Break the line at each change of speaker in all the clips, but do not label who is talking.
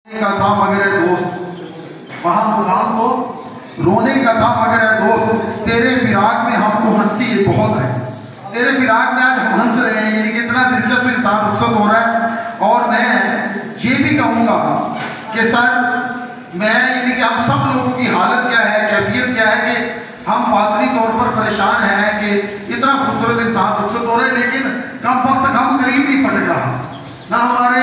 का था मगर दोस्त, वहां गुलाम को रोने का था मगर दोस्त, तेरे फिराक में हमको हंसी बहुत है। तेरे फिराक में आज हम हंस रहे हैं, यानी कि इतना दिलचस्प इंसान रुखसत हो रहा है। और मैं ये भी कहूँगा कि सर मैं यानी कि हम सब लोगों की हालत क्या है, कैफियत क्या है कि हम बातनी तौर पर परेशान हैं कि इतना खूबसूरत इंसान रुखसत हो रहा है, लेकिन कम वक्त कम करीब नहीं पड़ रहा, ना हमारे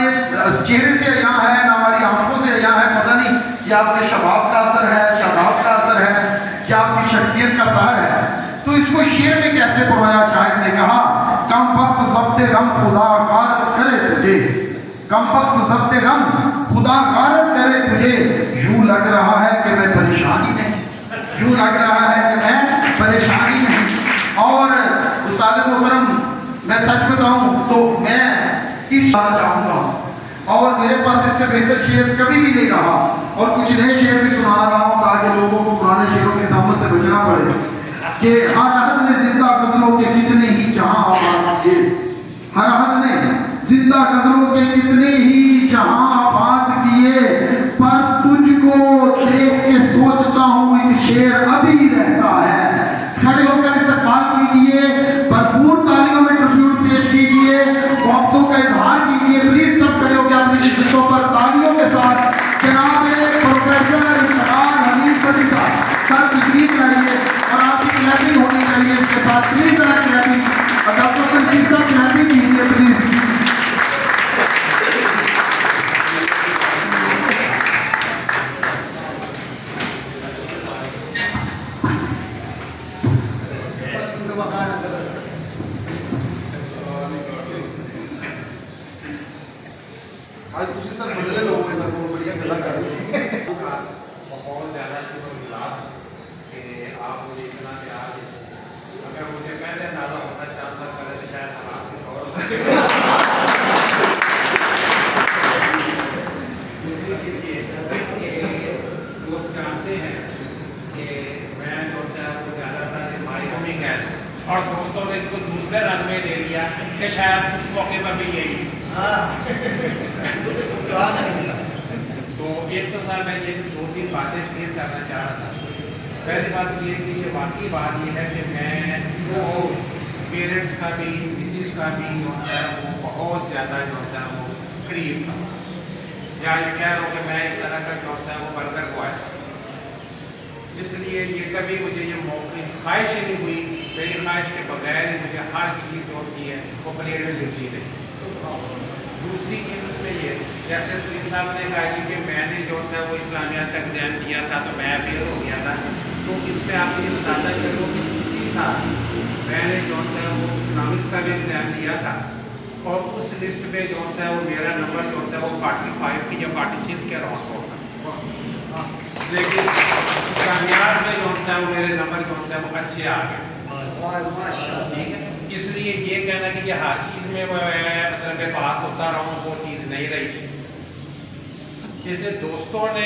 चेहरे से यहाँ है, ना हमारी आंखों से यहाँ है। पता नहीं क्या आपके शबाब का असर है, शबाब का असर है, क्या आपकी शख्सियत का असर है। तो इसको शेर में कैसे पढ़ाया? शायद ने कहा कम वक्त ज़ब्ते गम खुदा गारत करे तुझे, कम वक्त ज़ब्ते गम खुदा गारत करे तुझे, यूं लग रहा है कि मैं परेशानी नहीं, यूं लग रहा है कि मैं परेशानी नहीं। और उस्ताद मोहतरम मैं सच बताऊं तो मैं इस बात चाहूँगा, और मेरे पास इससे बेहतर शेर कभी भी नहीं रहा, और कुछ नए शेर भी सुना रहा हूँ ताकि लोगों को पुराने शेरों की ज़हमत से बचना पड़े कि हर अहद ने जिंदा गजलों के कितने ही जहां आबाद किए, हर अहद ने जिंदा गजलों के कितने ही जहां आबाद किए, पर तुझको देख के सोचता हूँ एक शेर अभी रहता है। खड़े होकर इस्तेमाल कीजिए, भरपूर तालियों में ट्रिब्यूट पेश कीजिए, वक्तों का इजहार कीजिए। प्लीज सब खड़े होकर अपनी जिसों पर तालियों के साथ जनाब प्रोफेसर इफ्तिखार हमीद बदी साहब सर तशरीफ लाइए, और आपकी क्लैपिंग होनी चाहिए इसके साथ। प्लीज सर क्लैपिंग, और डॉक्टर तनसीर साहब क्लैपिंग कीजिए प्लीज। आज कुछ सर बदले लोग हैं ना, वो बढ़िया गला कर रहे हैं।
बहुत ज़्यादा शुक्रगुजार कि आप मुझे इतना प्यार देते। अगर मुझे पहले अंदाजा होता 4 साल पहले तो शायद हालात कुछ और होते। दूसरी चीज़ ये कि दोस्त जानते हैं कि मैं जो है वो ज़्यादातर हमारी कमी है, और दोस्तों ने इसको दूसरे रंग में ले लिया कि शायद उस मौके पर भी यही तो एक तो सर मैं ये 2-3 बातें क्लियर करना चाह रहा था। पहली बात ये कि ये वाकई बात ये है कि मैं तो पेरेंट्स का भी मिसिस का भी जो है वो बहुत ज़्यादा जो है वो करीब था, या ये कह रहा हूँ कि मैं एक तरह का जो है वो वर्कर बॉय था। इसलिए ये कभी मुझे ये मौके ख्वाहिश ही नहीं हुई, मेरी ख्वाहिश के बगैर ही मुझे हर चीज़ जो सी है वो प्लेट में मिलती रही। दूसरी चीज़ उसमें ये, जैसे सलीम साहब ने कहा कि मैंने जो है वो इस्लामिया का एग्ज़ाम दिया था तो मैं फेल हो गया था, तो इसमें आप ये बताता चलो कि इसी साल मैंने जो है वो इकनॉमिक्स का भी एग्ज़ाम दिया था, और उस लिस्ट में जो है वो मेरा नंबर जो है वो 45 की या 46 के अराउंड होता, लेकिन कामयाब में जो है वो मेरे नंबर जो है वो अच्छे आ गए। ठीक है, इसलिए ये कहना कि ये हर चीज़ में मतलब पास होता रहा हूँ वो चीज़ नहीं रही। जैसे दोस्तों ने